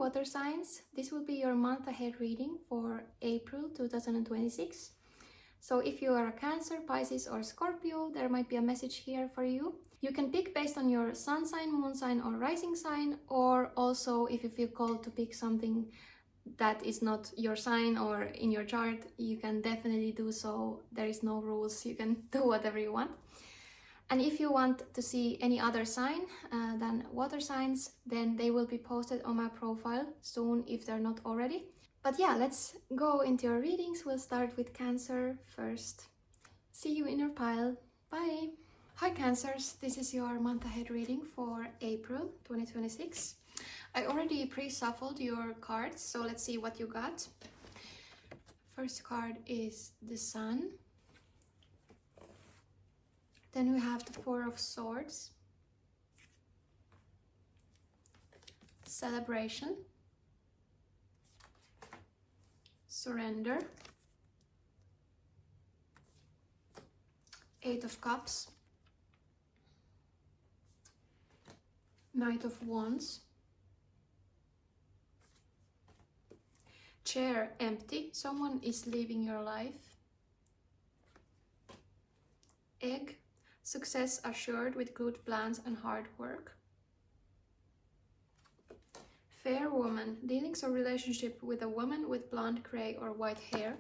water signs, this will be your month ahead reading for April 2026. So if you are a Cancer, Pisces or Scorpio, there might be a message here for you. You can pick based on your sun sign, moon sign or rising sign, or also if you feel called to pick something that is not your sign or in your chart, you can definitely do so. There is no rules, you can do whatever you want. And if you want to see any other sign than water signs, then they will be posted on my profile soon if they're not already. But yeah, let's go into your readings. We'll start with Cancer first. See you in your pile. Bye! Hi Cancers, this is your month ahead reading for April 2026. I already pre-shuffled your cards, so let's see what you got. First card is the Sun. Then we have the Four of Swords, Celebration, Surrender, Eight of Cups, Knight of Wands, Chair empty, someone is leaving your life, Egg, success assured with good plans and hard work, Fair Woman, dealings or relationship with a woman with blonde, grey or white hair,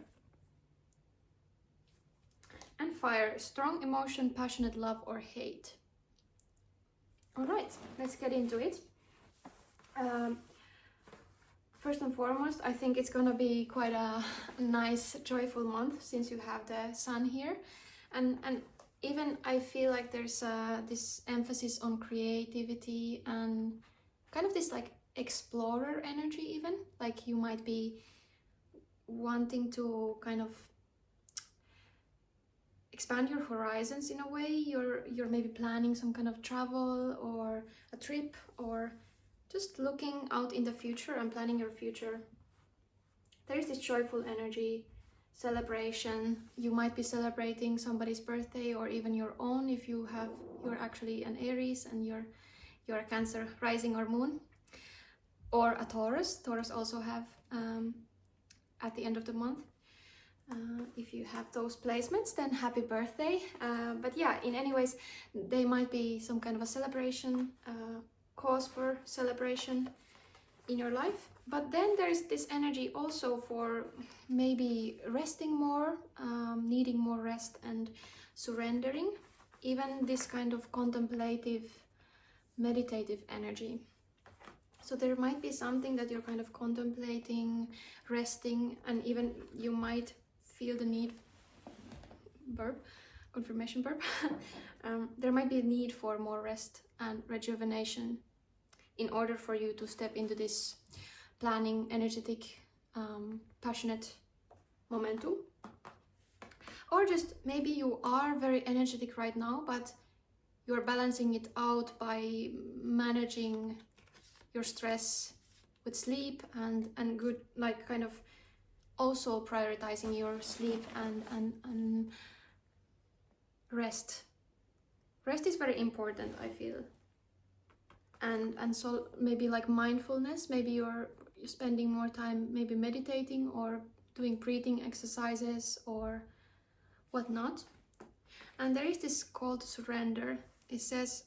and Fire, strong emotion, passionate love or hate. Alright, let's get into it. First and foremost, I think it's gonna be quite a nice, joyful month since you have the Sun here, and even I feel like there's this emphasis on creativity and kind of this like explorer energy even. Like you might be wanting to kind of expand your horizons in a way. You're maybe planning some kind of travel or a trip or just looking out in the future and planning your future. There is this joyful energy. Celebration, you might be celebrating somebody's birthday or even your own if you're actually an Aries and you're a Cancer rising or moon, or a Taurus also have at the end of the month. If you have those placements, then happy birthday. But yeah, in any ways, they might be some kind of a celebration, cause for celebration in your life. But then there's this energy also for maybe resting more, needing more rest and surrendering, even this kind of contemplative, meditative energy. So there might be something that you're kind of contemplating, resting, and even you might feel the need, confirmation verb, there might be a need for more rest and rejuvenation in order for you to step into this planning, energetic, passionate momentum. Or just maybe you are very energetic right now, but you're balancing it out by managing your stress with sleep and good, like kind of also prioritizing your sleep and rest. Rest is very important, I feel. And so maybe like mindfulness, maybe you're spending more time maybe meditating or doing breathing exercises or whatnot. And there is this call to surrender. It says,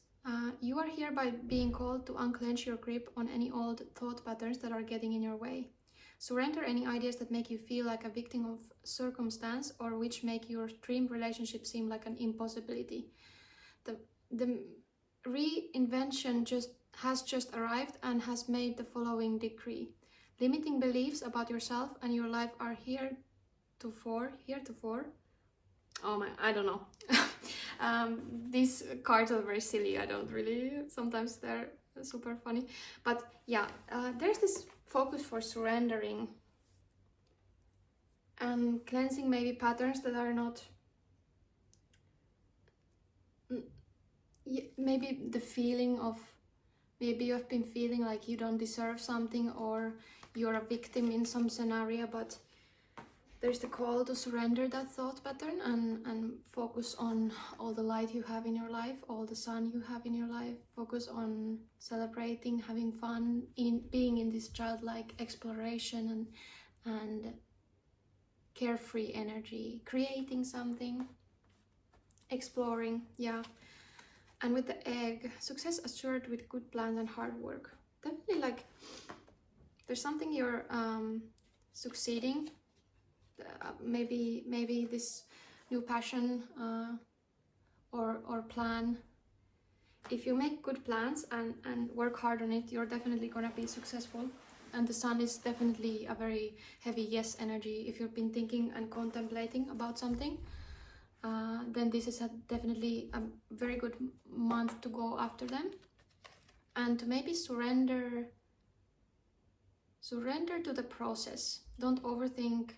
you are here by being called to unclench your grip on any old thought patterns that are getting in your way. Surrender any ideas that make you feel like a victim of circumstance or which make your dream relationship seem like an impossibility. The reinvention has just arrived and has made the following decree. Limiting beliefs about yourself and your life are heretofore. Oh my, I don't know. These cards are very silly. I don't really, sometimes they're super funny. But yeah, there's this focus for surrendering and cleansing maybe patterns that are not, maybe the feeling of, maybe you have been feeling like you don't deserve something or you're a victim in some scenario, but there's the call to surrender that thought pattern and focus on all the light you have in your life, all the sun you have in your life. Focus on celebrating, having fun, in being in this childlike exploration and carefree energy, creating something, exploring, yeah. And with the egg, success assured with good plans and hard work. Definitely, like, there's something you're succeeding. Maybe this new passion or plan. If you make good plans and work hard on it, you're definitely gonna be successful. And the sun is definitely a very heavy yes energy. If you've been thinking and contemplating about something, then this is definitely a very good month to go after them. And to maybe surrender to the process. Don't overthink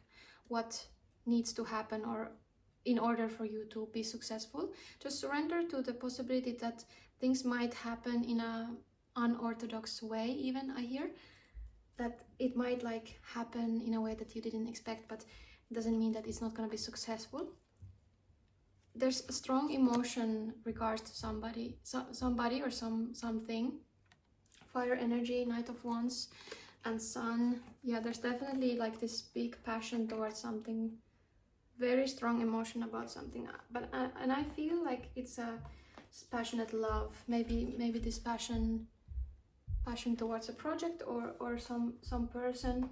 what needs to happen or in order for you to be successful. Just surrender to the possibility that things might happen in a unorthodox way. Even I hear that it might like happen in a way that you didn't expect, but it doesn't mean that it's not going to be successful. There's a strong emotion regards to somebody or something. Fire energy, Knight of Wands and Sun. Yeah, there's definitely like this big passion towards something, very strong emotion about something. But and I feel like it's a passionate love. Maybe this passion towards a project or some person.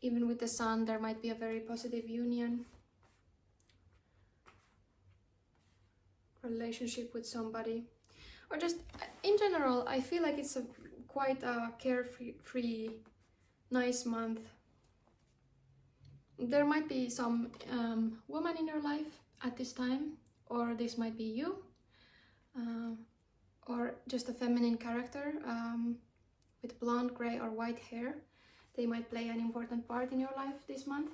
Even with the Sun, there might be a very positive union, relationship with somebody, or just in general. I feel like it's quite a carefree, nice month. There might be some woman in your life at this time, or this might be you, or just a feminine character with blonde, gray or white hair. They might play an important part in your life this month.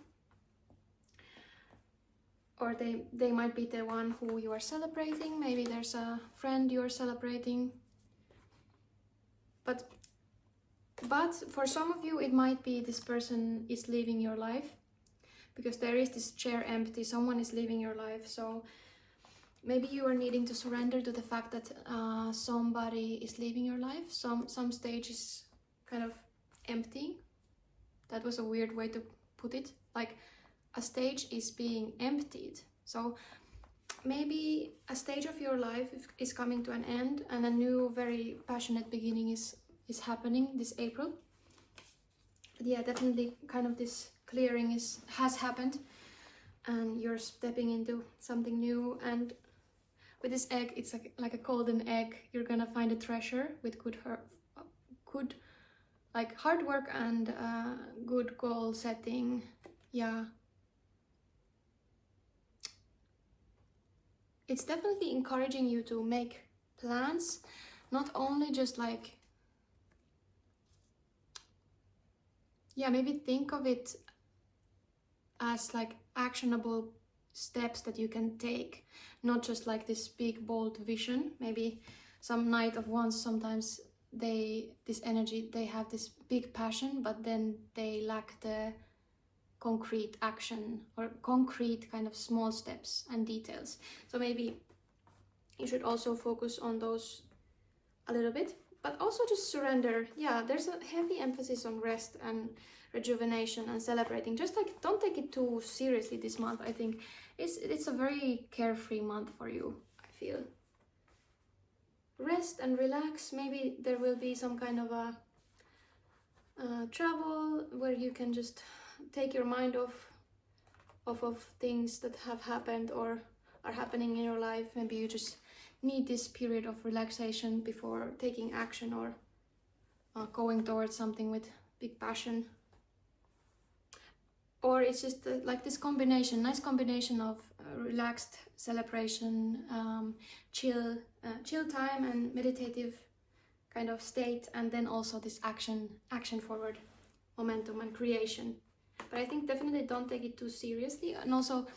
Or they might be the one who you are celebrating. Maybe there's a friend you are celebrating. But for some of you, it might be this person is leaving your life, because there is this chair empty. Someone is leaving your life. So maybe you are needing to surrender to the fact that somebody is leaving your life. Some stage is kind of empty. That was a weird way to put it. Like, a stage is being emptied. So maybe a stage of your life is coming to an end, and a new, very passionate beginning is happening this April. But yeah, definitely kind of this clearing has happened, and you're stepping into something new. And with this egg, it's like a golden egg. You're gonna find a treasure with good like hard work and good goal setting. Yeah. It's definitely encouraging you to make plans, not only just like, yeah, maybe think of it as like actionable steps that you can take, not just like this big bold vision. Maybe some Knight of Wands, sometimes this energy, they have this big passion, but then they lack the concrete action or concrete kind of small steps and details. So maybe you should also focus on those a little bit, but also just surrender. Yeah, there's a heavy emphasis on rest and rejuvenation and celebrating. Just like, don't take it too seriously this month. I think it's a very carefree month for you, I feel. Rest and relax. Maybe there will be some kind of a travel where you can just take your mind off of things that have happened or are happening in your life. Maybe you just need this period of relaxation before taking action or going towards something with big passion. Or it's just like this combination, nice combination of relaxed celebration, chill time and meditative kind of state, and then also this action forward momentum and creation. But I think definitely don't take it too seriously. And also,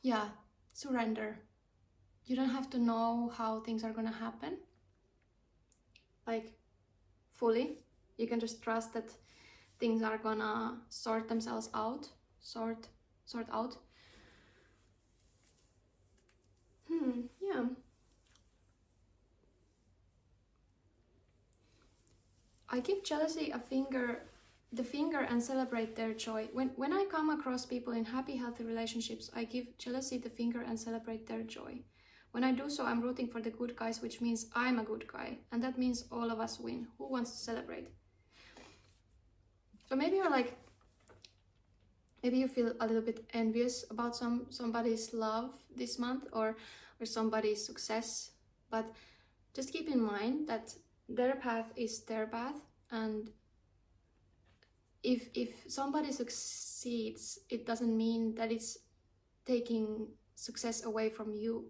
yeah, surrender. You don't have to know how things are gonna happen, like, fully. You can just trust that things are gonna sort themselves out. Sort out. Yeah. I give jealousy the finger and celebrate their joy. When I come across people in happy, healthy relationships, I give jealousy the finger and celebrate their joy. When I do so, I'm rooting for the good guys, which means I'm a good guy. And that means all of us win. Who wants to celebrate? So maybe you're like, maybe you feel a little bit envious about somebody's love this month or somebody's success. But just keep in mind that their path is their path, and if somebody succeeds, it doesn't mean that it's taking success away from you.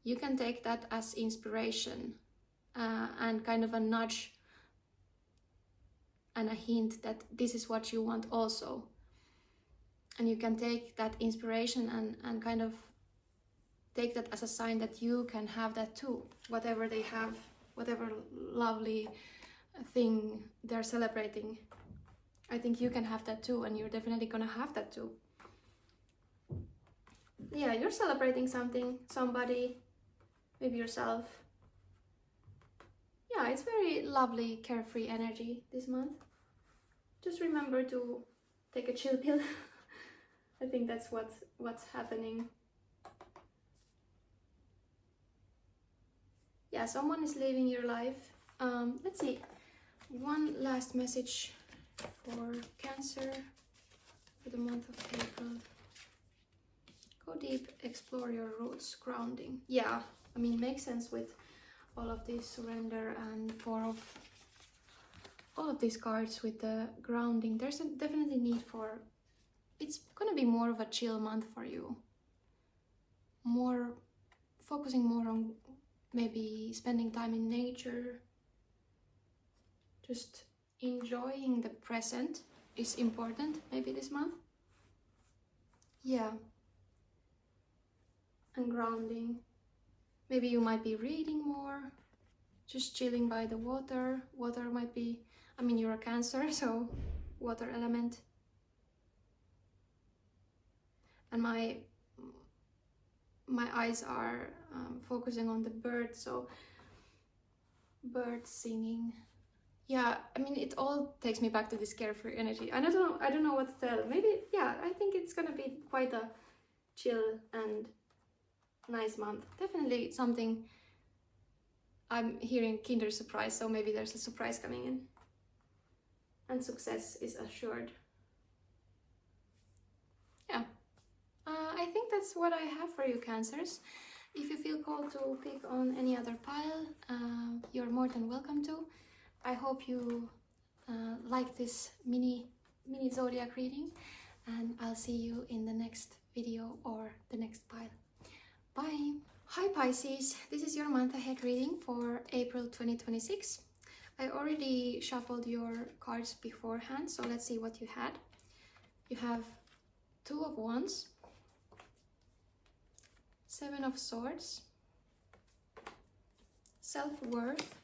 You can take that as inspiration and kind of a nudge and a hint that this is what you want also. And you can take that inspiration and kind of take that as a sign that you can have that too. Whatever they have, whatever lovely thing they're celebrating, I think you can have that too, and you're definitely gonna have that too. Yeah, you're celebrating something, somebody, maybe yourself. Yeah, it's very lovely, carefree energy this month. Just remember to take a chill pill. I think that's what's happening. Yeah, someone is living your life. Let's see, one last message for Cancer for the month of April. Go deep, explore your roots, grounding. Yeah, I mean, makes sense with all of this surrender and all of these cards with the grounding. There's definitely need for, it's gonna be more of a chill month for you. Focusing more on maybe spending time in nature. Just enjoying the present is important maybe this month. Yeah. And grounding. Maybe you might be reading more, just chilling by the water. Water might be, I mean, you're a Cancer, so water element. And my eyes are focusing on the birds, so birds singing. Yeah, I mean, it all takes me back to this carefree energy. I don't know what to tell. Maybe, yeah, I think it's gonna be quite a chill and nice month. Definitely something. I'm hearing Kinder surprise, so maybe there's a surprise coming in. And success is assured. Yeah. I think that's what I have for you, Cancers. If you feel called to pick on any other pile, you're more than welcome to. I hope you like this mini zodiac reading, and I'll see you in the next video or the next pile. Bye! Hi Pisces, this is your month ahead reading for April 2026. I already shuffled your cards beforehand, so let's see what you had. You have Two of Wands, Seven of Swords, Self-worth,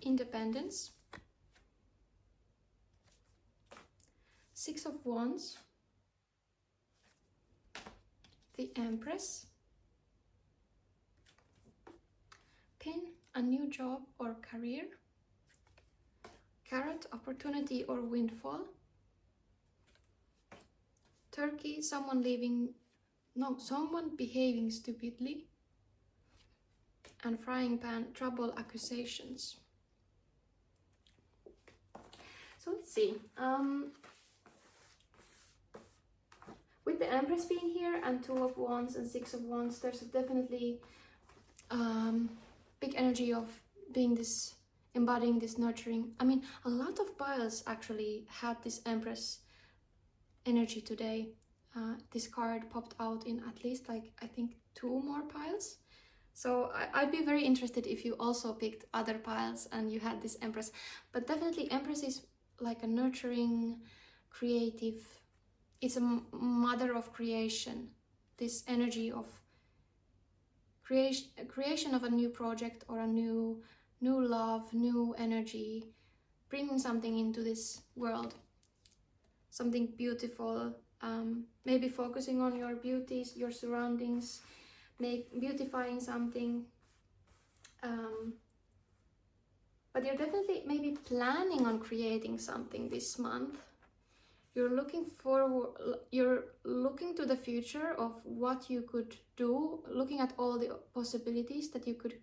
Independence, Six of Wands, the Empress, Pin, a new job or career, Carrot, opportunity or windfall, Turkey, someone behaving stupidly, and Frying Pan, trouble, accusations. So let's see. With the Empress being here and Two of Wands and Six of Wands, there's definitely big energy of being this, embodying this nurturing. I mean, a lot of piles actually had this Empress energy today. This card popped out in at least, like, I think 2 more piles. So I'd be very interested if you also picked other piles and you had this Empress. But definitely Empress is like a nurturing, creative, it's a mother of creation. This energy of creation of a new project or a new new love, new energy, bringing something into this world, something beautiful, maybe focusing on your beauties, your surroundings, beautifying something. But you're definitely maybe planning on creating something this month. You're looking to the future of what you could do, looking at all the possibilities that you could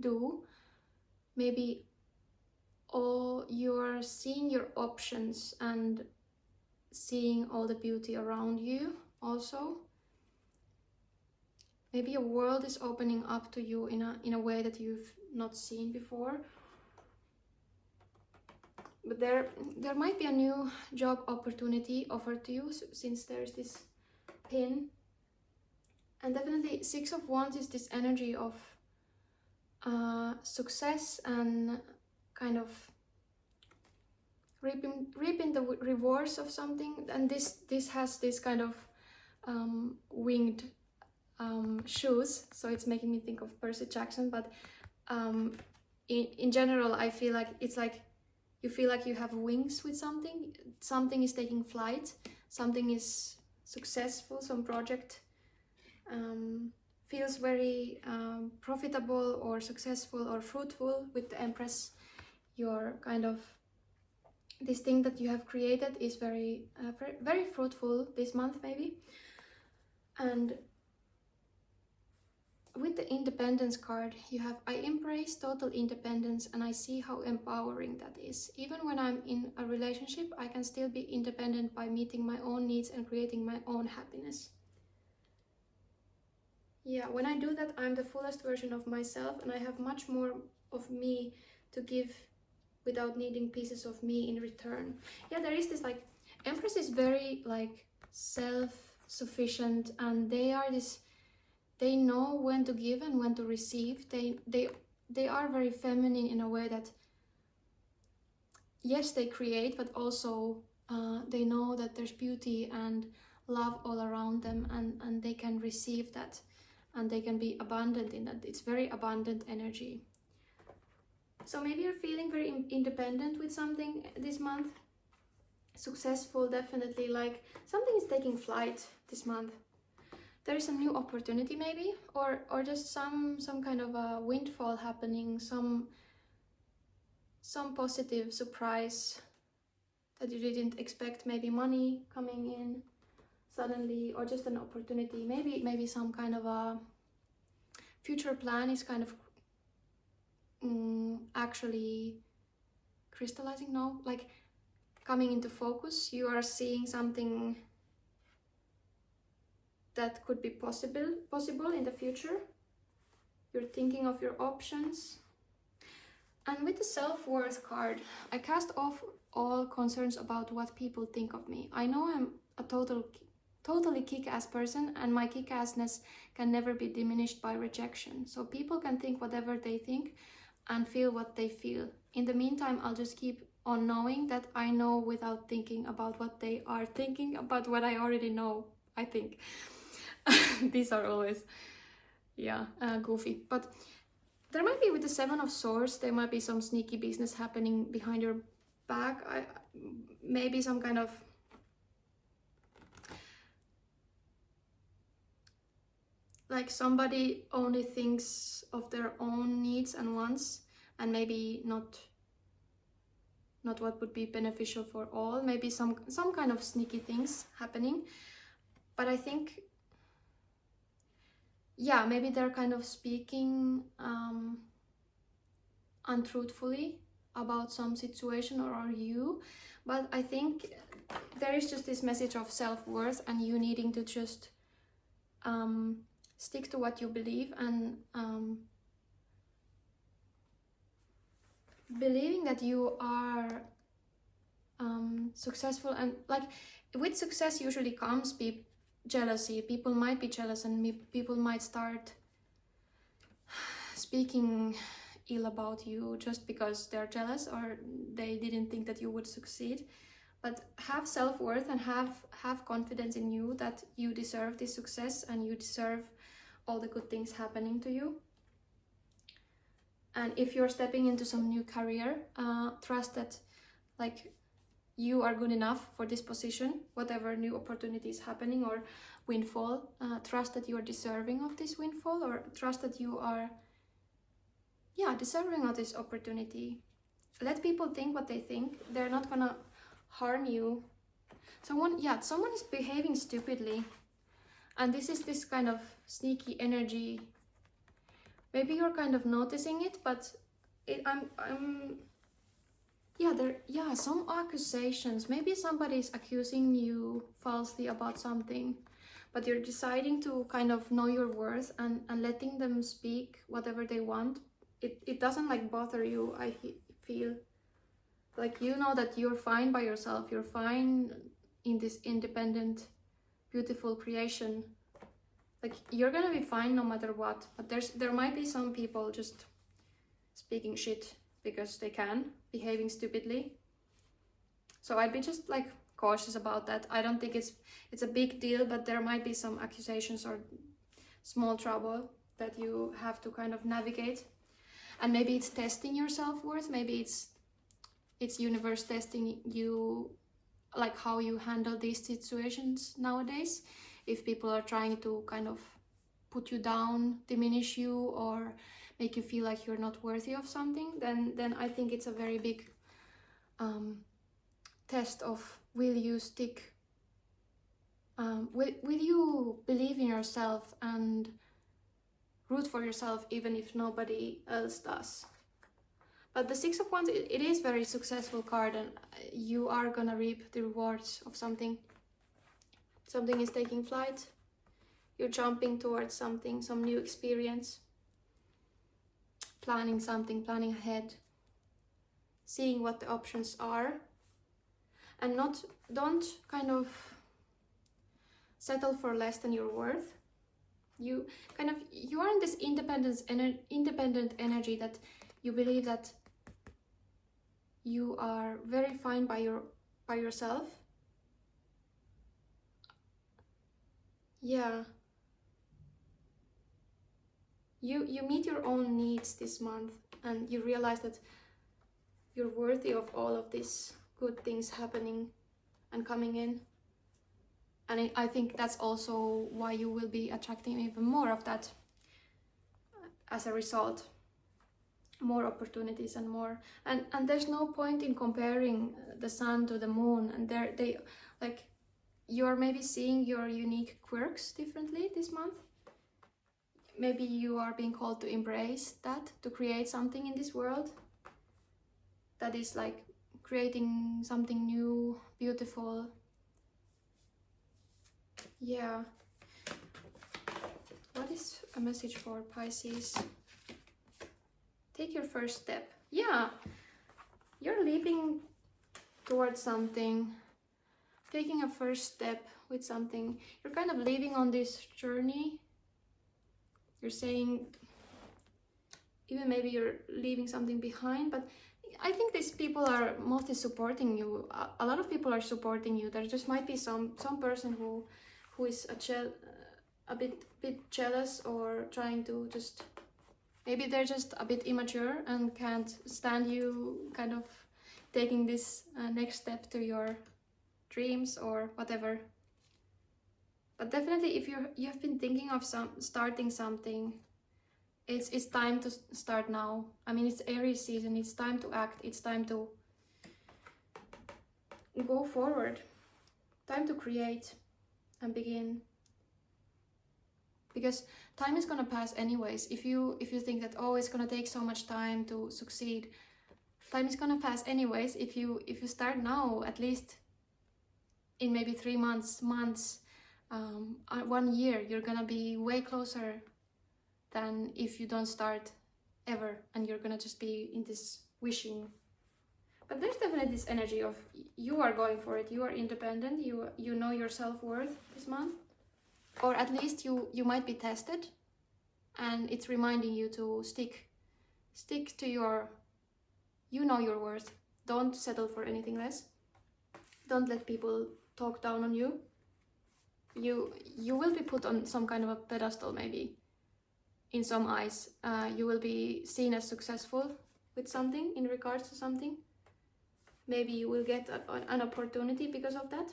do. Maybe you're seeing your options and seeing all the beauty around you also. Maybe your world is opening up to you in a way that you've not seen before. But there might be a new job opportunity offered to you, since there's this pin. And definitely 6 of Wands is this energy of success and kind of reaping the rewards of something. And this has this kind of winged shoes, so it's making me think of Percy Jackson. But in general, I feel like it's like you feel like you have wings with something. Something is taking flight, something is successful, some project feels very profitable or successful or fruitful. With the Empress, your kind of this thing that you have created is very very fruitful this month maybe. And with the Independence card, you have, I embrace total independence and I see how empowering that is. Even when I'm in a relationship, I can still be independent by meeting my own needs and creating my own happiness. Yeah, when I do that, I'm the fullest version of myself and I have much more of me to give without needing pieces of me in return. Yeah, there is this like, Empress is very like self-sufficient, and they know when to give and when to receive. They are very feminine in a way that, yes, they create, but also they know that there's beauty and love all around them, and they can receive that, and they can be abundant in that. It's very abundant energy. So maybe you're feeling very independent with something this month. Successful, definitely, like something is taking flight this month. There is a new opportunity maybe, or just some kind of a windfall happening, some positive surprise that you didn't expect, maybe money coming in suddenly, or just an opportunity, maybe some kind of a future plan is kind of actually crystallizing, no, like coming into focus. You are seeing something that could be possible in the future. You're thinking of your options. And with the self-worth card, I cast off all concerns about what people think of me. I know I'm a totally kick-ass person, and my kick-assness can never be diminished by rejection. So people can think whatever they think and feel what they feel. In the meantime, I'll just keep on knowing that I know without thinking about what they are thinking about what I already know, I think. These are always, yeah, goofy. But there might be, with the 7 of Swords, there might be some sneaky business happening behind your back. Maybe some kind of like somebody only thinks of their own needs and wants, and maybe not what would be beneficial for all. Maybe some kind of sneaky things happening. But I think, yeah, maybe they're kind of speaking untruthfully about some situation or you. But I think there is just this message of self-worth, and you needing to just stick to what you believe, and believing that you are successful. And like with success usually comes jealousy. People might be jealous, and people might start speaking ill about you just because they're jealous, or they didn't think that you would succeed. But have self-worth and have confidence in you that you deserve this success and you deserve all the good things happening to you. And if you're stepping into some new career, trust that like you are good enough for this position, whatever new opportunity is happening or windfall. Trust that you are deserving of this windfall, or trust that you are, yeah, deserving of this opportunity. Let people think what they think. They're not gonna harm you. Someone is behaving stupidly, and this is this kind of sneaky energy. Maybe you're kind of noticing it, but some accusations. Maybe somebody's accusing you falsely about something, but you're deciding to kind of know your worth and letting them speak whatever they want. It doesn't like bother you. I feel like you know that you're fine by yourself. You're fine in this independent, beautiful creation. Like, you're gonna be fine no matter what. But there might be some people just speaking shit because they can, behaving stupidly. So I'd be just like cautious about that. I don't think it's a big deal, but there might be some accusations or small trouble that you have to kind of navigate. And maybe it's testing your self-worth. Maybe it's universe testing you, like how you handle these situations nowadays. If people are trying to kind of put you down, diminish you, or make you feel like you're not worthy of something, then I think it's a very big test of, will you stick, will you believe in yourself and root for yourself even if nobody else does. But the Six of Wands, it is very successful card, and you are gonna reap the rewards of something. Something is taking flight. You're jumping towards something, some new experience. Planning something, planning ahead. Seeing what the options are. And don't kind of settle for less than your worth. You are in this independent energy that you believe that you are very fine by yourself. Yeah. You meet your own needs this month, and you realize that you're worthy of all of these good things happening and coming in. And I think that's also why you will be attracting even more of that as a result. More opportunities and more. And there's no point in comparing the sun to the moon. And they like, you're maybe seeing your unique quirks differently this month. Maybe you are being called to embrace that, to create something in this world that is like creating something new, beautiful. Yeah. What is a message for Pisces? Take your first step. Yeah. You're leaping towards something, taking a first step with something. You're kind of leaving on this journey. You're saying, even maybe you're leaving something behind, but I think these people are mostly supporting you. A lot of people are supporting you. There just might be some person who is a bit jealous, or trying to just, maybe they're just a bit immature and can't stand you kind of taking this next step to your dreams or whatever. But definitely, if you have been thinking of starting something, it's time to start now. I mean, it's Aries season. It's time to act. It's time to go forward. Time to create and begin. Because time is gonna pass anyways. If you think that, oh, it's gonna take so much time to succeed, time is gonna pass anyways. If you start now, at least in maybe 3 months, 1 year, you're gonna be way closer than if you don't start ever, and you're gonna just be in this wishing. But there's definitely this energy of, you are going for it. You are independent. You know your self-worth this month. Or at least you might be tested, and it's reminding you to stick to your, you know your worth. Don't settle for anything less. Don't let people talk down on you. You will be put on some kind of a pedestal maybe in some eyes. You will be seen as successful with something, in regards to something. Maybe you will get an opportunity because of that.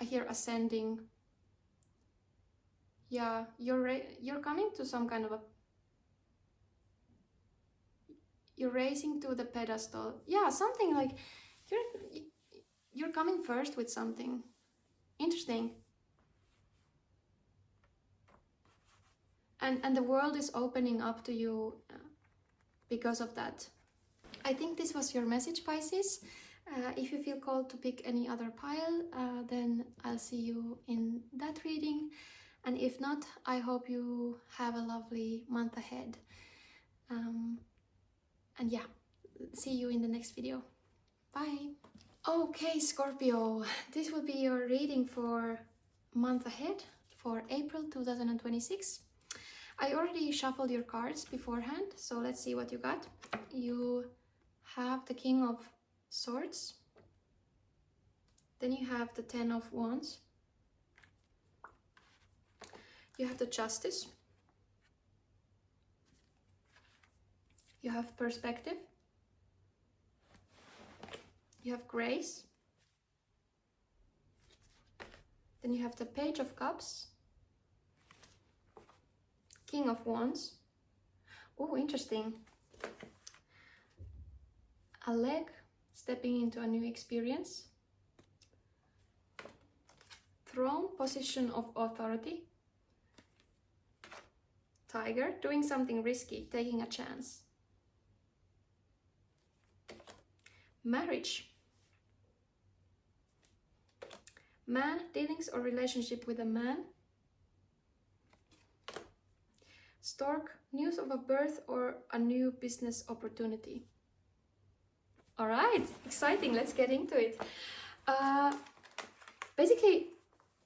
I hear ascending. Yeah, you're coming to some kind of a... You're raising to the pedestal. Yeah, something like you're coming first with something. Interesting. And the world is opening up to you because of that. I think this was your message, Pisces. If you feel called to pick any other pile, then I'll see you in that reading. And if not, I hope you have a lovely month ahead. And yeah, see you in the next video. Bye. Okay, Scorpio, this will be your reading for month ahead for April 2026. I already shuffled your cards beforehand, so let's see what you got. You have the King of Swords. Then you have the Ten of Wands. You have the Justice. You have Perspective. You have Grace. Then you have the Page of Cups. King of Wands. Oh, interesting. A leg stepping into a new experience. Throne, position of authority. Tiger, doing something risky, taking a chance. Marriage. Man, dealings or relationship with a man. Stork, news of a birth or a new business opportunity. All right, exciting, let's get into it. Basically,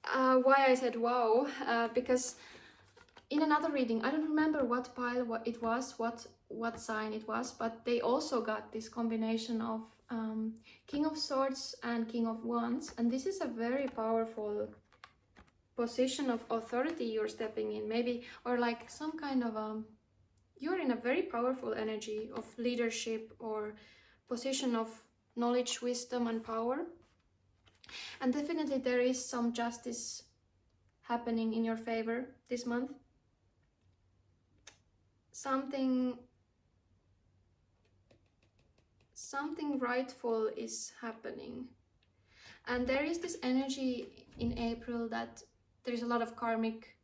why I said wow, because in another reading, I don't remember what pile it was, what sign it was, but they also got this combination of King of Swords and King of Wands, and this is a very powerful position of authority you're stepping in, maybe, or like some kind of you're in a very powerful energy of leadership or position of knowledge, wisdom and power. And definitely there is some justice happening in your favor this month. Something rightful is happening. And there is this energy in April that there's a lot of karmic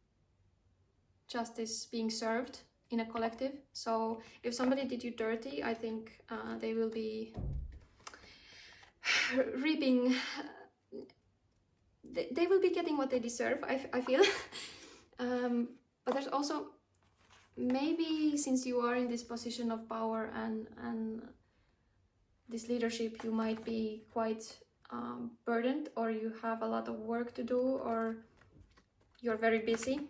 justice being served in a collective. So if somebody did you dirty, I think they will be reaping, they will be getting what they deserve, I feel. But there's also, maybe since you are in this position of power and this leadership, you might be quite burdened, or you have a lot of work to do, or you're very busy.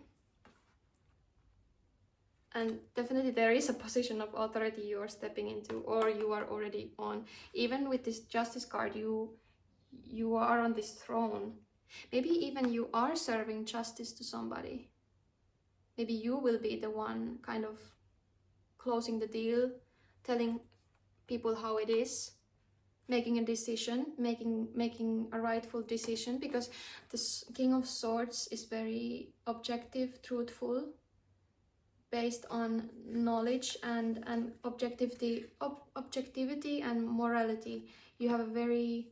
And definitely there is a position of authority you are stepping into, or you are already on. Even with this Justice card, you are on this throne. Maybe even you are serving justice to somebody. Maybe you will be the one kind of closing the deal, telling people how it is, making a decision, making a rightful decision, because the King of Swords is very objective, truthful, based on knowledge and objectivity and morality. You have a very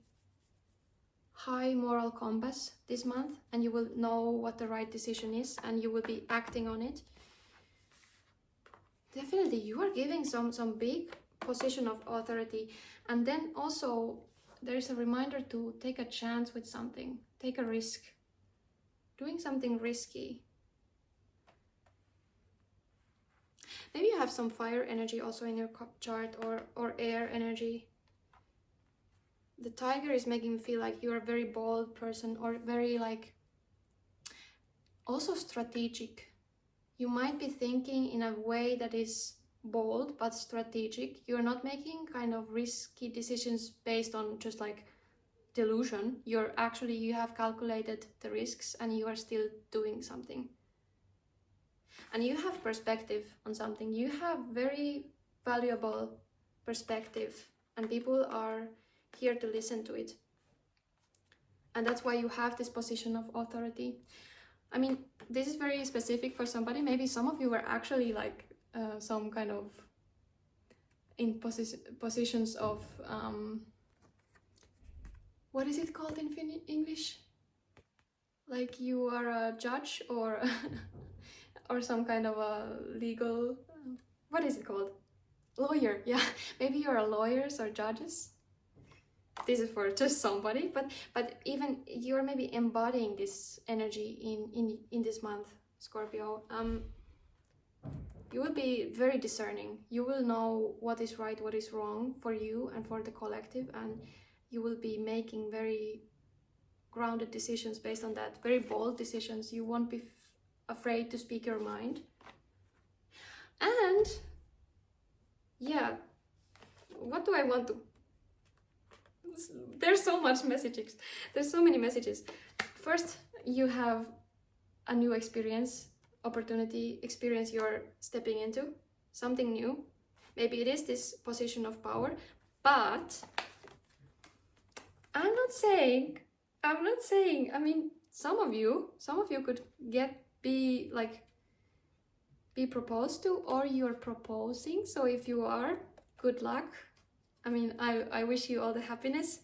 high moral compass this month, and you will know what the right decision is, and you will be acting on it. Definitely you are giving some big position of authority. And then also there is a reminder to take a chance with something, take a risk, doing something risky. Maybe you have some fire energy also in your chart, or air energy. The tiger is making me feel like you're a very bold person, or very like also strategic. You might be thinking in a way that is bold but strategic. You're not making kind of risky decisions based on just like delusion. You have calculated the risks and you are still doing something. And you have perspective on something. You have very valuable perspective and people are here to listen to it. And that's why you have this position of authority. I mean, this is very specific for somebody. Maybe some of you were actually like some kind of in positions of what is it called in English? Like you are a judge or or some kind of a legal, what is it called? Lawyer, yeah. Maybe you're a lawyers or judges. This is for just somebody, but even you're maybe embodying this energy in this month, Scorpio. You will be very discerning. You will know what is right, what is wrong for you and for the collective, and you will be making very grounded decisions based on that, very bold decisions. You won't be afraid to speak your mind. And yeah, what do I want to... There's so much messages. There's so many messages. First, you have a new experience, opportunity, experience you're stepping into, something new. Maybe it is this position of power, but I'm not saying, I mean, some of you could be proposed to, or you're proposing. So if you are, good luck. I mean, I wish you all the happiness.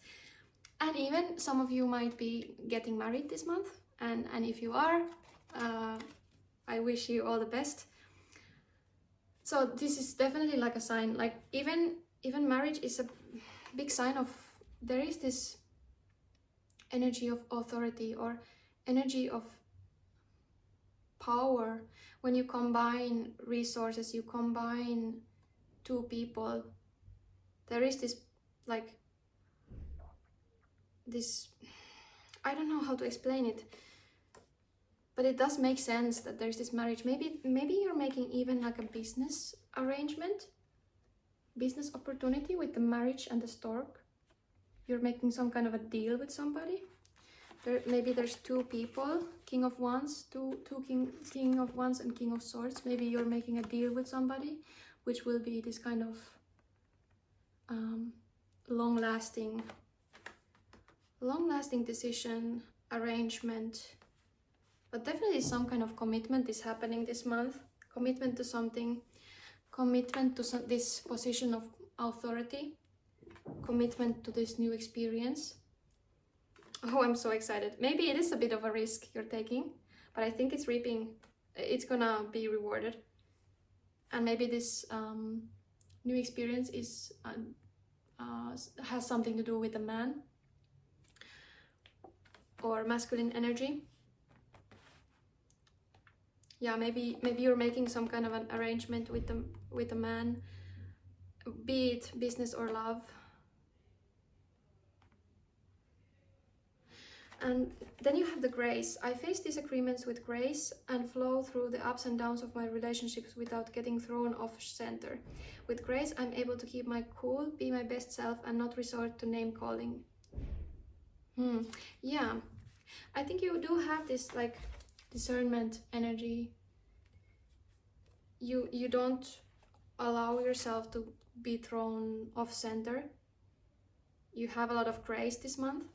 And even some of you might be getting married this month. And if you are, I wish you all the best. So this is definitely like a sign, like even marriage is a big sign of, there is this energy of authority or energy of power. When you combine resources, you combine two people, there is this, like, this, I don't know how to explain it, but it does make sense that there's this marriage. Maybe you're making even like a business arrangement, business opportunity with the marriage and the stork. You're making some kind of a deal with somebody. Maybe there's two people, king of wands, king of wands and king of swords. Maybe you're making a deal with somebody, which will be this kind of long-lasting decision, arrangement, but definitely some kind of commitment is happening this month. Commitment to something, commitment to this position of authority, commitment to this new experience. Oh, I'm so excited. Maybe it is a bit of a risk you're taking, but I think it's gonna be rewarded. And maybe this new experience is has something to do with a man or masculine energy. Yeah, maybe you're making some kind of an arrangement with a man, be it business or love. And then you have the grace. I face disagreements with grace and flow through the ups and downs of my relationships without getting thrown off center. With grace, I'm able to keep my cool, be my best self, and not resort to name calling. Yeah, I think you do have this like discernment energy. You don't allow yourself to be thrown off center. You have a lot of grace this month.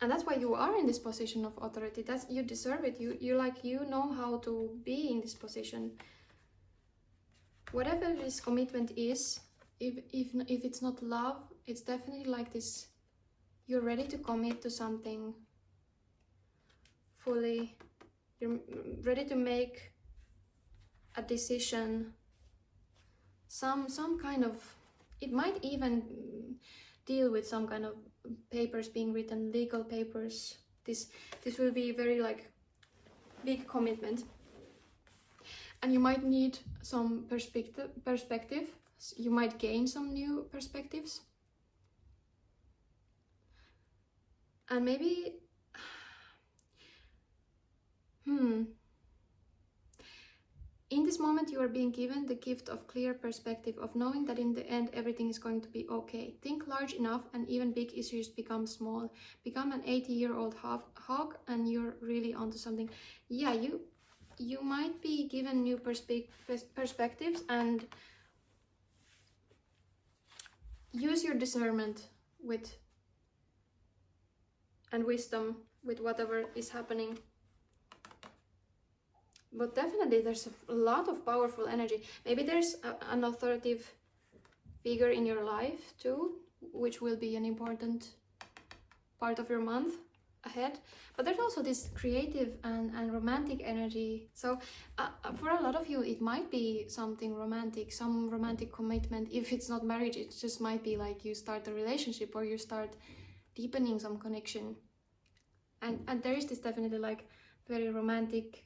And that's why you are in this position of authority. You deserve it. You know how to be in this position. Whatever this commitment is, if it's not love, it's definitely like this. You're ready to commit to something fully. You're ready to make a decision. Some kind of, it might even deal with some kind of papers being written, legal papers. This will be very like big commitment, and you might need some perspective. You might gain some new perspectives, and maybe In this moment, you are being given the gift of clear perspective, of knowing that in the end, everything is going to be okay. Think large enough and even big issues become small. Become an 80-year-old hawk and you're really onto something. Yeah, you might be given new perspectives, and use your discernment with and wisdom with whatever is happening. But definitely there's a lot of powerful energy. Maybe there's an authoritative figure in your life too, which will be an important part of your month ahead. But there's also this creative and romantic energy. So for a lot of you, it might be something romantic, some romantic commitment. If it's not marriage, it just might be like you start a relationship or you start deepening some connection. And there is this definitely like very romantic,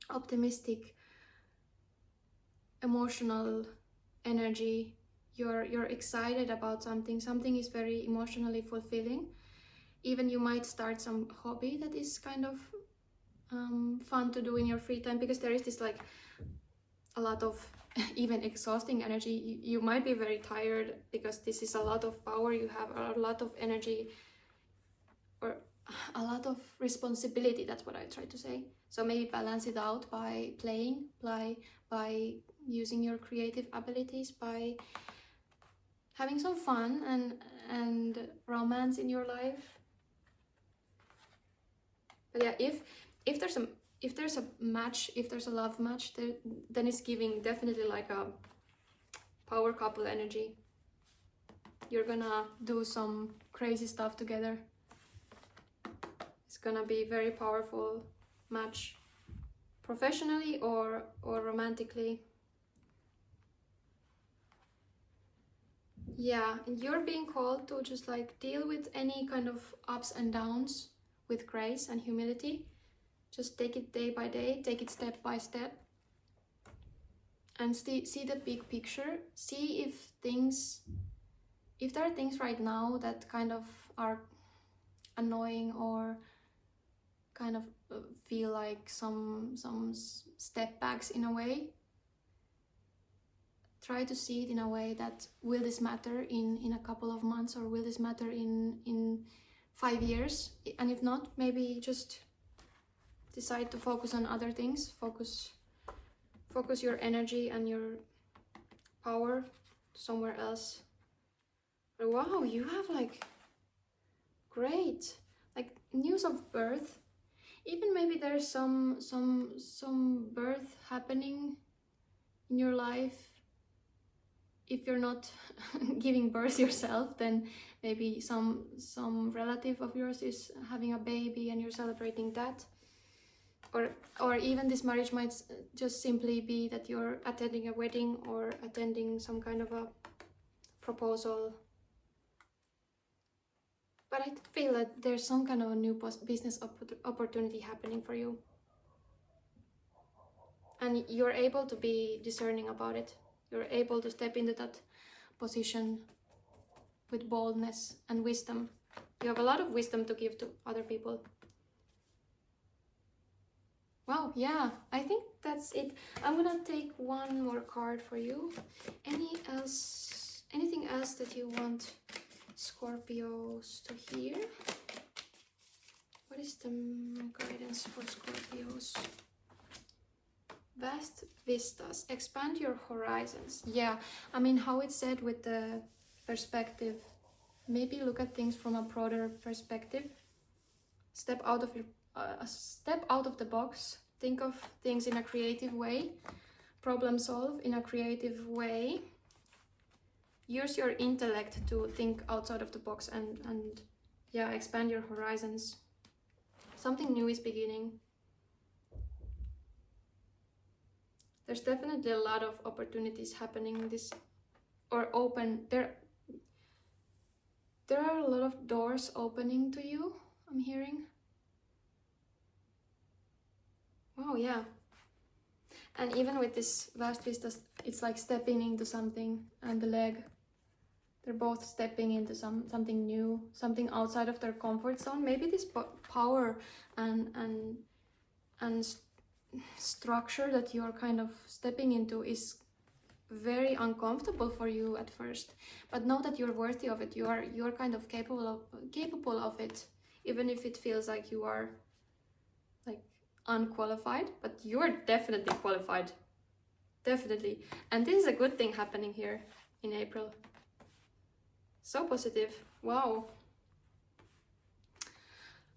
optimistic, emotional energy. You're excited about something. Something is very emotionally fulfilling. Even you might start some hobby that is kind of fun to do in your free time, because there is this like a lot of even exhausting energy. You might be very tired because this is a lot of power you have, a lot of energy, or a lot of responsibility. That's what I try to say. So maybe balance it out by playing, by using your creative abilities, by having some fun and romance in your life. But yeah, if there's a match, if there's a love match, then it's giving definitely like a power couple energy. You're gonna do some crazy stuff together. It's gonna be very powerful match, professionally or romantically. Yeah, you're being called to just like deal with any kind of ups and downs with grace and humility. Just take it day by day, take it step by step, and see the big picture. See if there are things right now that kind of are annoying or kind of feel like some step backs in a way. Try to see it in a way that, will this matter in a couple of months, or will this matter in 5 years? And if not, maybe just decide to focus on other things. Focus your energy and your power somewhere else. But wow, you have like great like news of birth. Even maybe there's some birth happening in your life. If you're not giving birth yourself, then maybe some relative of yours is having a baby and you're celebrating that. Or even this marriage might just simply be that you're attending a wedding or attending some kind of a proposal. But I feel that there's some kind of a new business opportunity happening for you. And you're able to be discerning about it. You're able to step into that position with boldness and wisdom. You have a lot of wisdom to give to other people. Wow, yeah, I think that's it. I'm gonna take one more card for you. Anything else that you want Scorpios to hear? What is the guidance for Scorpios? Vast vistas, expand your horizons. Yeah, I mean, how it's said with the perspective, maybe look at things from a broader perspective. Step out of the box. Think of things in a creative way. Problem solve in a creative way. Use your intellect to think outside of the box and yeah, expand your horizons. Something new is beginning. There's definitely a lot of opportunities happening there are a lot of doors opening to you, I'm hearing. Wow, yeah. And even with this vast vistas, it's like stepping into something, and the leg, they're both stepping into something new, something outside of their comfort zone. Maybe this power and structure that you're kind of stepping into is very uncomfortable for you at first, but know that you're worthy of it. You're kind of capable of it, even if it feels like you are like unqualified, but you're definitely qualified, definitely. And this is a good thing happening here in April. So positive. Wow.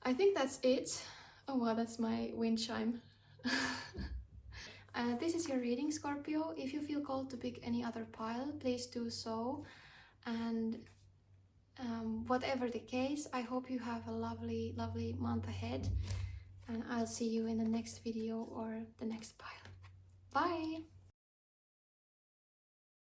I think that's it. Oh wow, that's my wind chime. This is your reading, Scorpio. If you feel called to pick any other pile, please do so. And whatever the case, I hope you have a lovely, lovely month ahead. And I'll see you in the next video or the next pile. Bye!